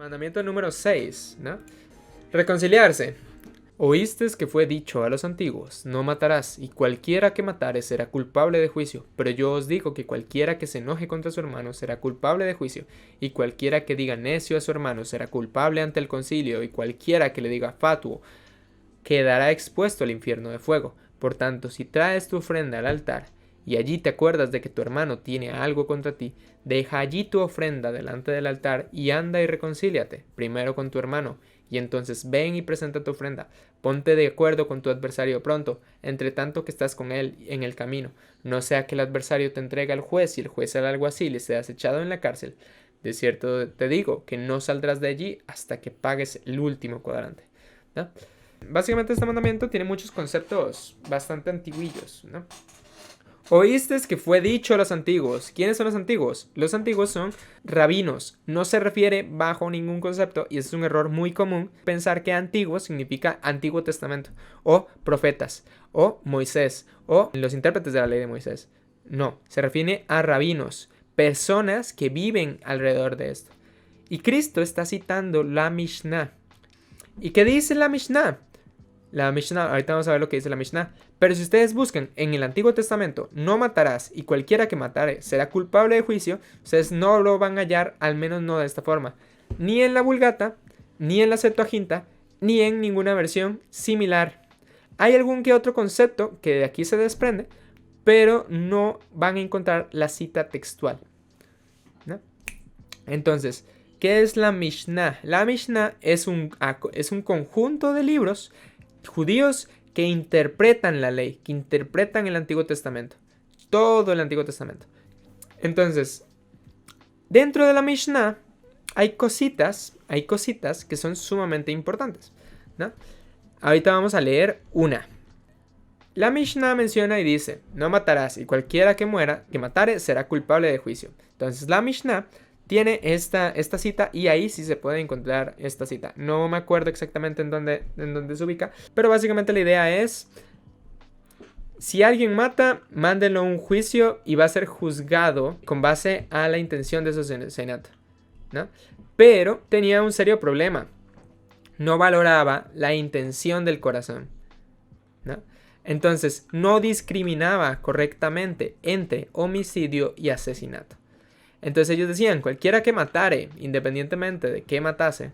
Mandamiento número 6, ¿no? Reconciliarse. Oístes que fue dicho a los antiguos, no matarás, y cualquiera que matare será culpable de juicio. Pero yo os digo que cualquiera que se enoje contra su hermano será culpable de juicio, y cualquiera que diga necio a su hermano será culpable ante el concilio, y cualquiera que le diga fatuo quedará expuesto al infierno de fuego. Por tanto, si traes tu ofrenda al altar, y allí te acuerdas de que tu hermano tiene algo contra ti, deja allí tu ofrenda delante del altar y anda y reconcíliate, primero con tu hermano, y entonces ven y presenta tu ofrenda. Ponte de acuerdo con tu adversario pronto, entre tanto que estás con él en el camino, no sea que el adversario te entregue al juez y el juez al alguacil y seas echado en la cárcel. De cierto te digo que no saldrás de allí hasta que pagues el último cuadrante, ¿no? Básicamente este mandamiento tiene muchos conceptos bastante antiguillos, ¿no? Oíste que fue dicho a los antiguos. ¿Quiénes son los antiguos? Los antiguos son rabinos. No se refiere bajo ningún concepto, y es un error muy común pensar que antiguo significa Antiguo Testamento, o profetas, o Moisés, o los intérpretes de la ley de Moisés. No, se refiere a rabinos, personas que viven alrededor de esto. Y Cristo está citando la Mishnah. ¿Y qué dice la Mishnah? La Mishnah, ahorita vamos a ver lo que dice la Mishnah. Pero si ustedes buscan en el Antiguo Testamento, no matarás, y cualquiera que matare será culpable de juicio, ustedes no lo van a hallar, al menos no de esta forma. Ni en la Vulgata, ni en la Septuaginta, ni en ninguna versión similar. Hay algún que otro concepto que de aquí se desprende, pero no van a encontrar la cita textual, ¿no? Entonces, ¿qué es la Mishnah? La Mishnah es un conjunto de libros judíos que interpretan la ley, que interpretan el Antiguo Testamento, todo el Antiguo Testamento. Entonces, dentro de la Mishnah hay cositas que son sumamente importantes, ¿no? Ahorita vamos a leer una. La Mishnah menciona y dice, no matarás, y cualquiera que matare será culpable de juicio. Entonces la Mishnah tiene esta cita, y ahí sí se puede encontrar esta cita. No me acuerdo exactamente en dónde se ubica, pero básicamente la idea es, si alguien mata, mándenlo a un juicio y va a ser juzgado con base a la intención de su senato, ¿no? Pero tenía un serio problema. No valoraba la intención del corazón, ¿no? Entonces, no discriminaba correctamente entre homicidio y asesinato. Entonces ellos decían, cualquiera que matare, independientemente de que matase,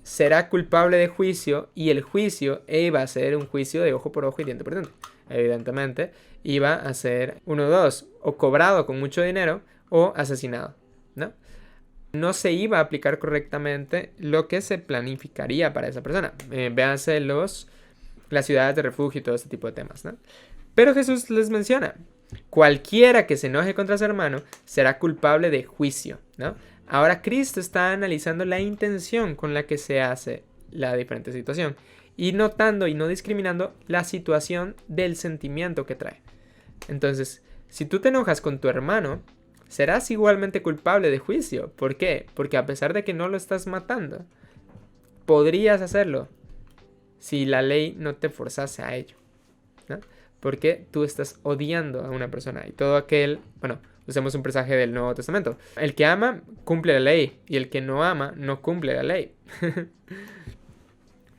será culpable de juicio, y el juicio iba a ser un juicio de ojo por ojo y diente por diente. Evidentemente, iba a ser uno de dos, o cobrado con mucho dinero o asesinado, ¿no? No se iba a aplicar correctamente lo que se planificaría para esa persona. Véanse las ciudades de refugio y todo este tipo de temas, ¿no? Pero Jesús les menciona, cualquiera que se enoje contra su hermano será culpable de juicio, ¿no? Ahora Cristo está analizando la intención con la que se hace la diferente situación, y notando y no discriminando la situación del sentimiento que trae. Entonces, si tú te enojas con tu hermano, serás igualmente culpable de juicio. ¿Por qué? Porque a pesar de que no lo estás matando, podrías hacerlo si la ley no te forzase a ello, ¿no? Porque tú estás odiando a una persona. Y todo aquel, bueno, usemos un presaje del Nuevo Testamento. El que ama, cumple la ley. Y el que no ama, no cumple la ley.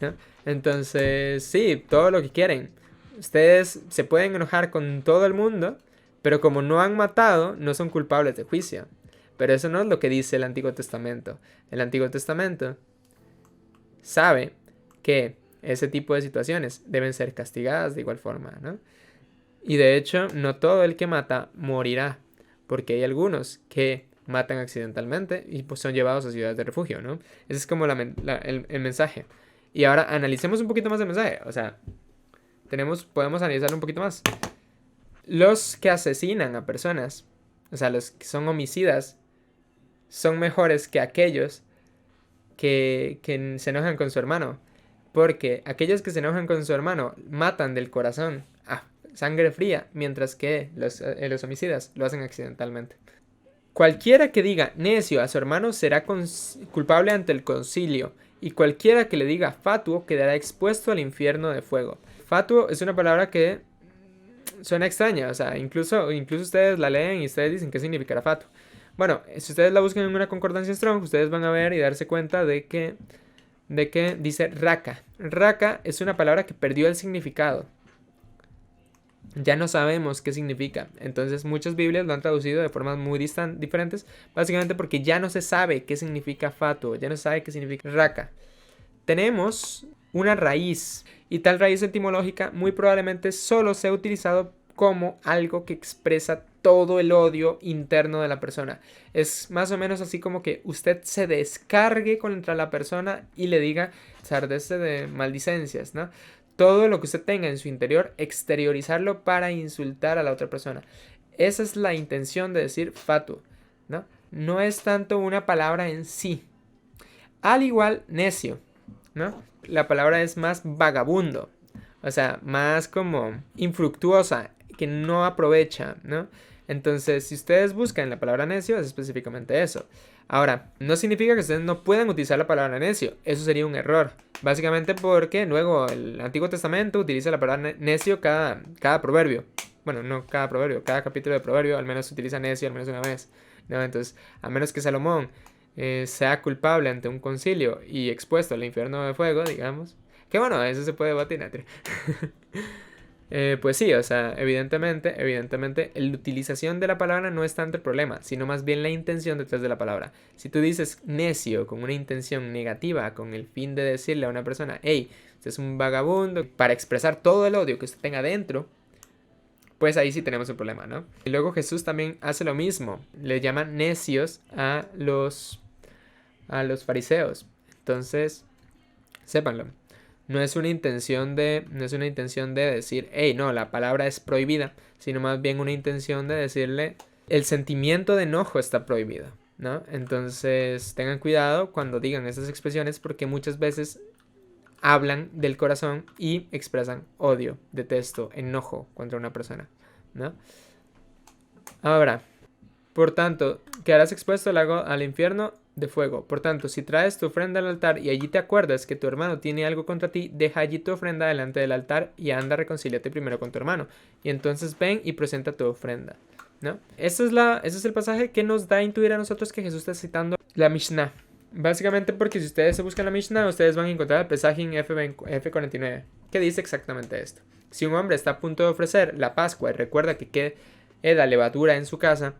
¿No? Entonces, sí, todo lo que quieren. Ustedes se pueden enojar con todo el mundo, pero como no han matado, no son culpables de juicio. Pero eso no es lo que dice el Antiguo Testamento. El Antiguo Testamento sabe que ese tipo de situaciones deben ser castigadas de igual forma, ¿no? Y de hecho, no todo el que mata morirá, porque hay algunos que matan accidentalmente y pues son llevados a ciudades de refugio, ¿no? Ese es como el mensaje. Y ahora analicemos un poquito más el mensaje. O sea, podemos analizarlo un poquito más. Los que asesinan a personas, o sea, los que son homicidas, son mejores que aquellos que se enojan con su hermano. Porque aquellos que se enojan con su hermano matan del corazón a sangre fría, mientras que los homicidas lo hacen accidentalmente. Cualquiera que diga necio a su hermano será culpable ante el concilio, y cualquiera que le diga fatuo quedará expuesto al infierno de fuego. Fatuo es una palabra que suena extraña, o sea, incluso ustedes la leen y ustedes dicen qué significará fatuo. Bueno, si ustedes la buscan en una concordancia Strong, ustedes van a ver y darse cuenta de que dice raka. Raka es una palabra que perdió el significado. Ya no sabemos qué significa. Entonces muchas Biblias lo han traducido de formas muy diferentes, básicamente porque ya no se sabe qué significa fatuo, ya no se sabe qué significa raka. Tenemos una raíz, y tal raíz etimológica muy probablemente solo sea utilizado como algo que expresa todo el odio interno de la persona. Es más o menos así como que usted se descargue contra la persona y le diga sardece de maldicencias, ¿no? Todo lo que usted tenga en su interior, exteriorizarlo para insultar a la otra persona. Esa es la intención de decir fatuo, ¿no? No es tanto una palabra en sí. Al igual, necio, ¿no? La palabra es más vagabundo, o sea, más como infructuosa, que no aprovecha, ¿no? Entonces, si ustedes buscan la palabra necio, es específicamente eso. Ahora, no significa que ustedes no puedan utilizar la palabra necio, eso sería un error. Básicamente porque luego el Antiguo Testamento utiliza la palabra necio cada proverbio. Bueno, no cada proverbio, cada capítulo de proverbio al menos utiliza necio al menos una vez, ¿no? Entonces, a menos que Salomón sea culpable ante un concilio y expuesto al infierno de fuego, digamos. Que bueno, eso se puede debatir. Pues sí, o sea, evidentemente, la utilización de la palabra no es tanto el problema, sino más bien la intención detrás de la palabra. Si tú dices necio con una intención negativa, con el fin de decirle a una persona, hey, usted es un vagabundo, para expresar todo el odio que usted tenga dentro, pues ahí sí tenemos un problema, ¿no? Y luego Jesús también hace lo mismo, le llaman necios a los fariseos. Entonces, sépanlo. No es una intención de decir, hey, no, la palabra es prohibida, sino más bien una intención de decirle, el sentimiento de enojo está prohibido, ¿no? Entonces, tengan cuidado cuando digan estas expresiones porque muchas veces hablan del corazón y expresan odio, detesto, enojo contra una persona, ¿no? Ahora, por tanto, quedarás expuesto al infierno de fuego. Por tanto, si traes tu ofrenda al altar y allí te acuerdas que tu hermano tiene algo contra ti, deja allí tu ofrenda delante del altar y anda, reconcíliate primero con tu hermano. Y entonces ven y presenta tu ofrenda, ¿no? Ese es el pasaje que nos da a intuir a nosotros que Jesús está citando la Mishnah. Básicamente porque si ustedes se buscan la Mishnah, ustedes van a encontrar el Pesajim F49, que dice exactamente esto. Si un hombre está a punto de ofrecer la Pascua y recuerda que queda levadura en su casa,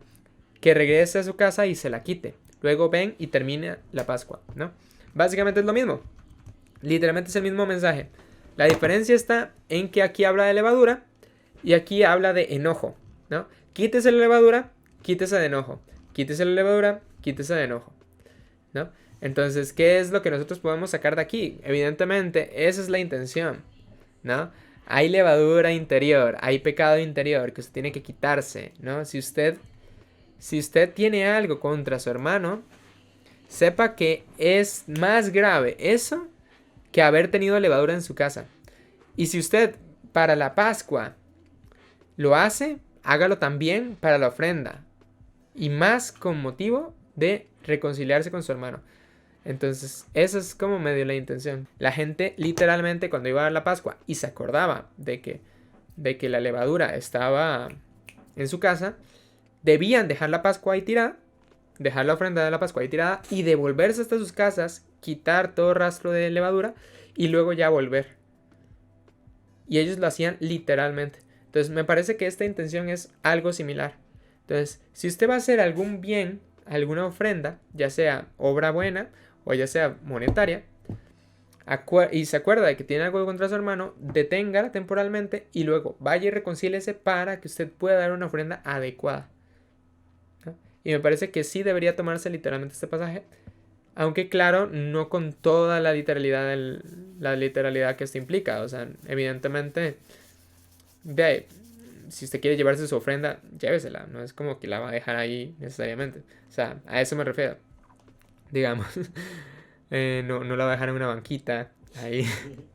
que regrese a su casa y se la quite. Luego ven y termina la Pascua, ¿no? Básicamente es lo mismo. Literalmente es el mismo mensaje. La diferencia está en que aquí habla de levadura y aquí habla de enojo, ¿no? Quítese la levadura, quítese de enojo. Quítese la levadura, quítese de enojo, ¿no? Entonces, ¿qué es lo que nosotros podemos sacar de aquí? Evidentemente, esa es la intención, ¿no? Hay levadura interior, hay pecado interior que usted tiene que quitarse, ¿no? Si usted tiene algo contra su hermano, sepa que es más grave eso que haber tenido levadura en su casa. Y si usted para la Pascua lo hace, hágalo también para la ofrenda. Y más con motivo de reconciliarse con su hermano. Entonces, esa es como medio la intención. La gente literalmente cuando iba a la Pascua y se acordaba de que la levadura estaba en su casa, debían dejar la Pascua ahí tirada, dejar la ofrenda de la Pascua ahí tirada y devolverse hasta sus casas, quitar todo rastro de levadura y luego ya volver. Y ellos lo hacían literalmente. Entonces me parece que esta intención es algo similar. Entonces, si usted va a hacer algún bien, alguna ofrenda, ya sea obra buena o ya sea monetaria, y se acuerda de que tiene algo contra su hermano, deténgala temporalmente y luego vaya y reconcíliese para que usted pueda dar una ofrenda adecuada. Y me parece que sí debería tomarse literalmente este pasaje. Aunque claro, no con toda la literalidad que esto implica. O sea, evidentemente, si usted quiere llevarse su ofrenda, llévesela. No es como que la va a dejar ahí necesariamente. O sea, a eso me refiero. Digamos. No la va a dejar en una banquita. Ahí.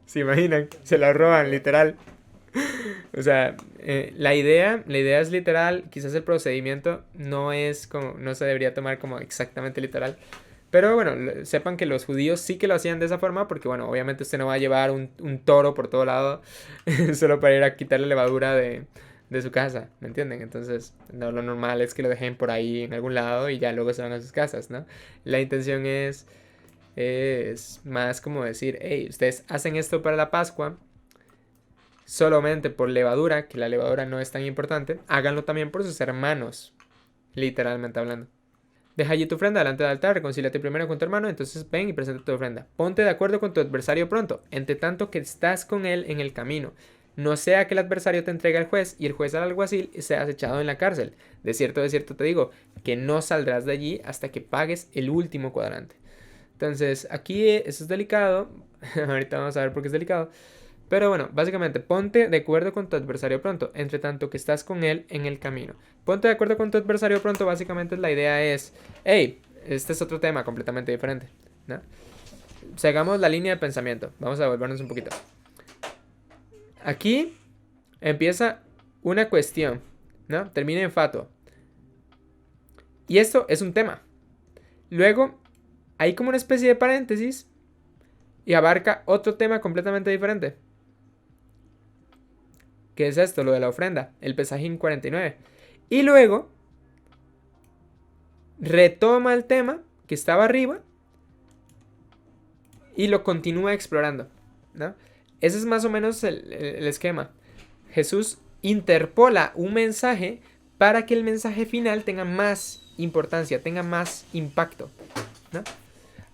¿Se imaginan? Se la roban, literal. O sea, la idea es literal. Quizás el procedimiento no se debería tomar como exactamente literal. Pero bueno, sepan que los judíos sí que lo hacían de esa forma. Porque bueno, obviamente usted no va a llevar un toro por todo lado. Solo para ir a quitarle levadura de su casa, ¿me entienden? Entonces, no, lo normal es que lo dejen por ahí en algún lado y ya luego se van a sus casas, ¿no? La intención es más como decir, hey, ustedes hacen esto para la Pascua solamente por levadura, que la levadura no es tan importante, háganlo también por sus hermanos, literalmente hablando. Deja allí tu ofrenda delante del altar, reconcíliate primero con tu hermano, entonces ven y presenta tu ofrenda. Ponte de acuerdo con tu adversario pronto, entre tanto que estás con él en el camino. No sea que el adversario te entregue al juez y el juez al alguacil y seas echado en la cárcel. De cierto te digo, que no saldrás de allí hasta que pagues el último cuadrante. Entonces, aquí eso es delicado. Ahorita vamos a ver por qué es delicado. Pero bueno, básicamente, ponte de acuerdo con tu adversario pronto, entre tanto que estás con él en el camino. Ponte de acuerdo con tu adversario pronto, básicamente la idea es, hey, este es otro tema completamente diferente, ¿no? Seguimos la línea de pensamiento, vamos a volvernos un poquito. Aquí empieza una cuestión, ¿no? Termina en fatuo. Y esto es un tema. Luego, hay como una especie de paréntesis y abarca otro tema completamente diferente. ¿Qué es esto? Lo de la ofrenda, el Pesajín 49. Y luego retoma el tema que estaba arriba y lo continúa explorando, ¿no? Ese es más o menos el esquema. Jesús interpola un mensaje para que el mensaje final tenga más importancia, tenga más impacto, ¿no?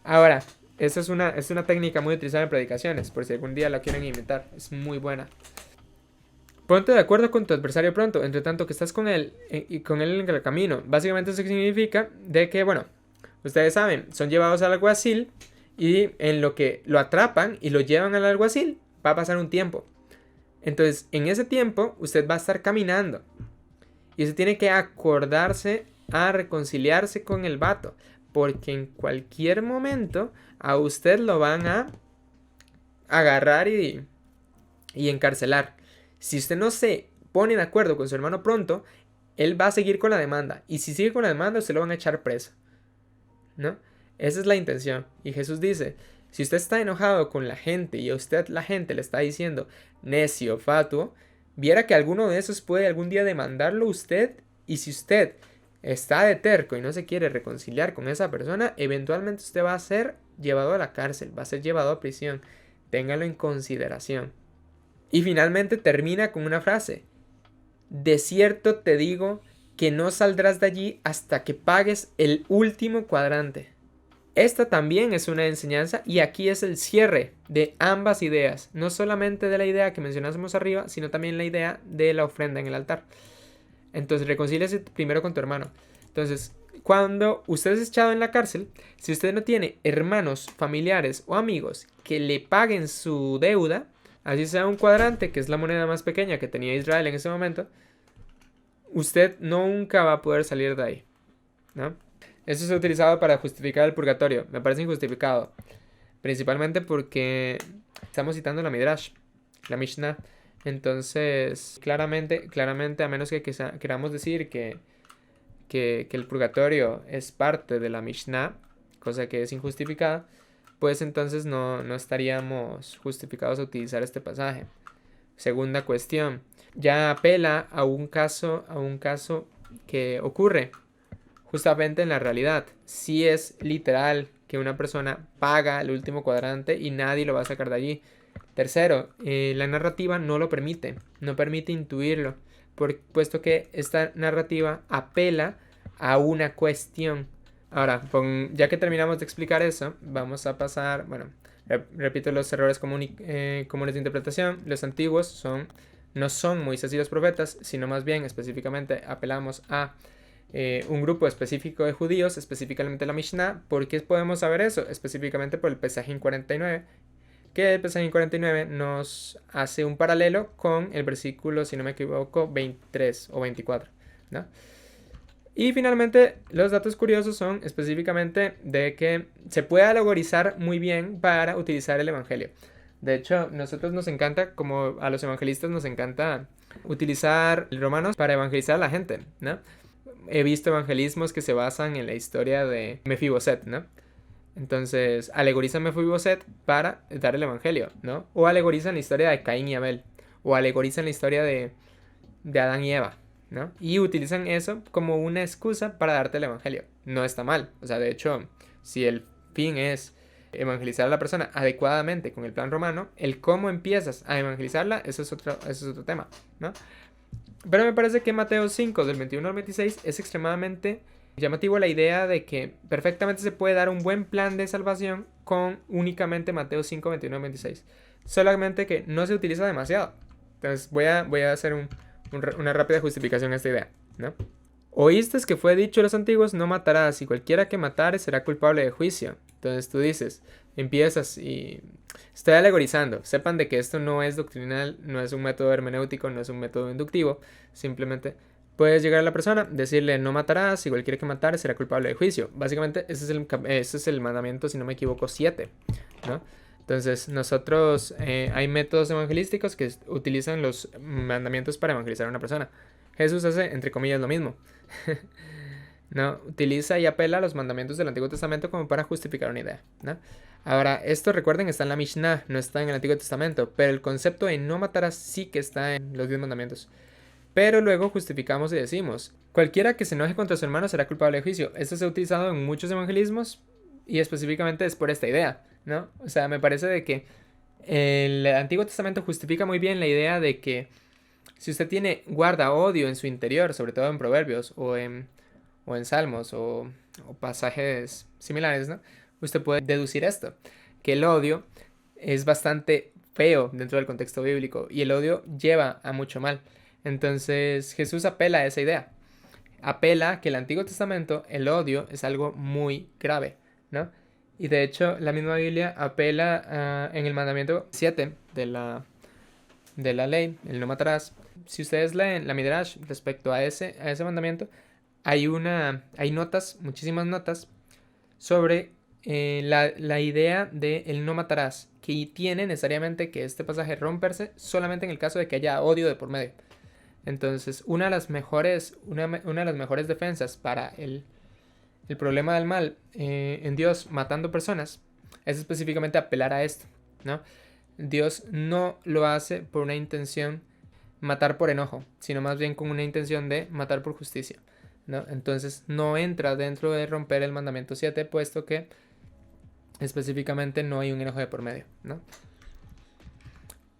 Ahora, esta es una técnica muy utilizada en predicaciones, por si algún día la quieren imitar, es muy buena. Ponte de acuerdo con tu adversario pronto, entre tanto que estás con él y con él en el camino. Básicamente eso significa de que, bueno, ustedes saben, son llevados al alguacil y en lo que lo atrapan y lo llevan al alguacil va a pasar un tiempo. Entonces, en ese tiempo usted va a estar caminando y usted tiene que acordarse a reconciliarse con el vato, porque en cualquier momento a usted lo van a agarrar y encarcelar. Si usted no se pone de acuerdo con su hermano pronto, él va a seguir con la demanda. Y si sigue con la demanda, usted lo van a echar preso, ¿no? Esa es la intención. Y Jesús dice, si usted está enojado con la gente y a usted la gente le está diciendo necio, fatuo, viera que alguno de esos puede algún día demandarlo a usted. Y si usted está de terco y no se quiere reconciliar con esa persona, eventualmente usted va a ser llevado a la cárcel, va a ser llevado a prisión. Téngalo en consideración. Y finalmente termina con una frase. De cierto te digo que no saldrás de allí hasta que pagues el último cuadrante. Esta también es una enseñanza y aquí es el cierre de ambas ideas. No solamente de la idea que mencionamos arriba, sino también la idea de la ofrenda en el altar. Entonces reconcíliese primero con tu hermano. Entonces, cuando usted es echado en la cárcel, si usted no tiene hermanos, familiares o amigos que le paguen su deuda, así sea un cuadrante, que es la moneda más pequeña que tenía Israel en ese momento, usted nunca va a poder salir de ahí, ¿no? Eso es utilizado para justificar el purgatorio. Me parece injustificado. Principalmente porque estamos citando la Midrash, la Mishnah. Entonces, claramente, a menos que queramos decir que el purgatorio es parte de la Mishnah, cosa que es injustificada, pues entonces no estaríamos justificados a utilizar este pasaje. Segunda cuestión, ya apela a un caso que ocurre justamente en la realidad. Si es literal que una persona paga el último cuadrante y nadie lo va a sacar de allí. Tercero, la narrativa no lo permite, no permite intuirlo, puesto que esta narrativa apela a una cuestión. Ahora, ya que terminamos de explicar eso, vamos a pasar, bueno, repito los errores comunes de interpretación. Los antiguos no son Moisés y los profetas, sino más bien específicamente apelamos a un grupo específico de judíos, específicamente la Mishnah. ¿Por qué podemos saber eso? Específicamente por el Pesajín 49, que el Pesajín 49 nos hace un paralelo con el versículo, si no me equivoco, 23 o 24, ¿no? Y finalmente, los datos curiosos son específicamente de que se puede alegorizar muy bien para utilizar el evangelio. De hecho, nosotros nos encanta, como a los evangelistas nos encanta utilizar Romanos para evangelizar a la gente, ¿no? He visto evangelismos que se basan en la historia de Mefiboset, ¿no? Entonces, alegorizan Mefiboset para dar el evangelio, ¿no? O alegorizan la historia de Caín y Abel. O alegorizan la historia de de Adán y Eva, ¿no? Y utilizan eso como una excusa para darte el evangelio. No está mal. O sea, de hecho, si el fin es evangelizar a la persona adecuadamente con el plan romano, el cómo empiezas a evangelizarla, eso es otro tema, ¿no? Pero me parece que Mateo 5, del 21 al 26, es extremadamente llamativo la idea de que perfectamente se puede dar un buen plan de salvación con únicamente Mateo 5, 21 al 26. Solamente que no se utiliza demasiado. Entonces voy a hacer una rápida justificación a esta idea, ¿no? Oíste que fue dicho a los antiguos, no matarás, y cualquiera que matare será culpable de juicio. Entonces tú dices, empiezas y estoy alegorizando. Sepan de que esto no es doctrinal, no es un método hermenéutico, no es un método inductivo. Simplemente puedes llegar a la persona, decirle no matarás, y cualquiera que matare será culpable de juicio. Básicamente ese es el mandamiento, si no me equivoco, 7, ¿no? Entonces nosotros hay métodos evangelísticos que utilizan los mandamientos para evangelizar a una persona. Jesús hace, entre comillas, lo mismo. No, utiliza y apela a los mandamientos del Antiguo Testamento como para justificar una idea, ¿no? Ahora, esto recuerden está en la Mishnah, no está en el Antiguo Testamento, pero el concepto de no matarás sí que está en los 10 mandamientos. Pero luego justificamos y decimos, cualquiera que se enoje contra su hermano será culpable de juicio. Esto se ha utilizado en muchos evangelismos y específicamente es por esta idea, ¿no? O sea, me parece de que el Antiguo Testamento justifica muy bien la idea de que si usted guarda odio en su interior, sobre todo en Proverbios o en Salmos o pasajes similares, ¿no? Usted puede deducir esto, que el odio es bastante feo dentro del contexto bíblico y el odio lleva a mucho mal. Entonces Jesús apela a esa idea. Apela que el Antiguo Testamento, el odio es algo muy grave, ¿no? Y de hecho la misma Biblia apela en el mandamiento 7 de la ley, el no matarás. Si ustedes leen la Midrash respecto a ese mandamiento, hay notas, muchísimas notas, sobre la idea de el no matarás, que tiene necesariamente que este pasaje romperse solamente en el caso de que haya odio de por medio. Entonces, una de las mejores defensas para el problema del mal en Dios matando personas es específicamente apelar a esto, ¿no? Dios no lo hace por una intención matar por enojo, sino más bien con una intención de matar por justicia, ¿no? Entonces no entra dentro de romper el mandamiento 7, puesto que específicamente no hay un enojo de por medio, ¿no?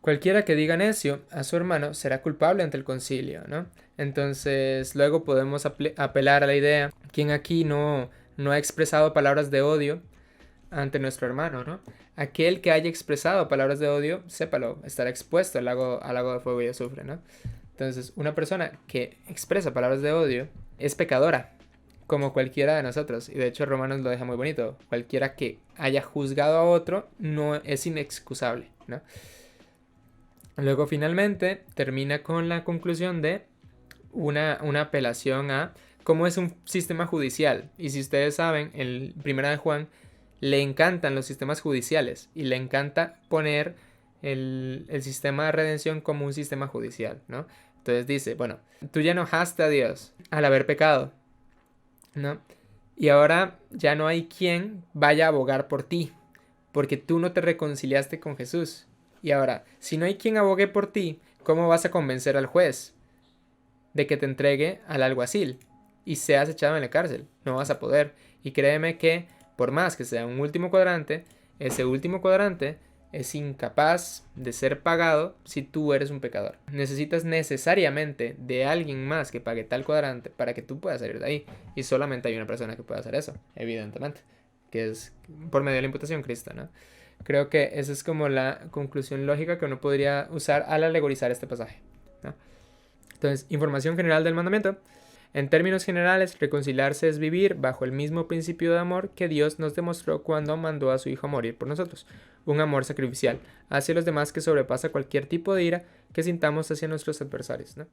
Cualquiera que diga necio a su hermano será culpable ante el concilio, ¿no? Entonces luego podemos apelar a la idea, ¿quién aquí no ha expresado palabras de odio ante nuestro hermano, ¿no? Aquel que haya expresado palabras de odio, sépalo, estará expuesto al lago de fuego y azufre, ¿no? Entonces, una persona que expresa palabras de odio es pecadora, como cualquiera de nosotros. Y de hecho, Romanos lo deja muy bonito. Cualquiera que haya juzgado a otro no es inexcusable, ¿no? Luego, finalmente, termina con la conclusión de una apelación a cómo es un sistema judicial. Y si ustedes saben, en Primera de Juan le encantan los sistemas judiciales y le encanta poner el sistema de redención como un sistema judicial, ¿no? Entonces dice, bueno, tú ya enojaste a Dios al haber pecado, ¿no? Y ahora ya no hay quien vaya a abogar por ti, porque tú no te reconciliaste con Jesús. Y ahora, si no hay quien abogue por ti, ¿cómo vas a convencer al juez de que te entregue al alguacil y seas echado en la cárcel? No vas a poder. Y créeme que por más que sea un último cuadrante, ese último cuadrante es incapaz de ser pagado si tú eres un pecador. Necesitas necesariamente de alguien más que pague tal cuadrante para que tú puedas salir de ahí. Y solamente hay una persona que puede hacer eso, evidentemente, que es por medio de la imputación Cristo, ¿no? Creo que esa es como la conclusión lógica que uno podría usar al alegorizar este pasaje, ¿no? Entonces, información general del mandamiento. En términos generales, reconciliarse es vivir bajo el mismo principio de amor que Dios nos demostró cuando mandó a su Hijo a morir por nosotros. Un amor sacrificial hacia los demás que sobrepasa cualquier tipo de ira que sintamos hacia nuestros adversarios, ¿no?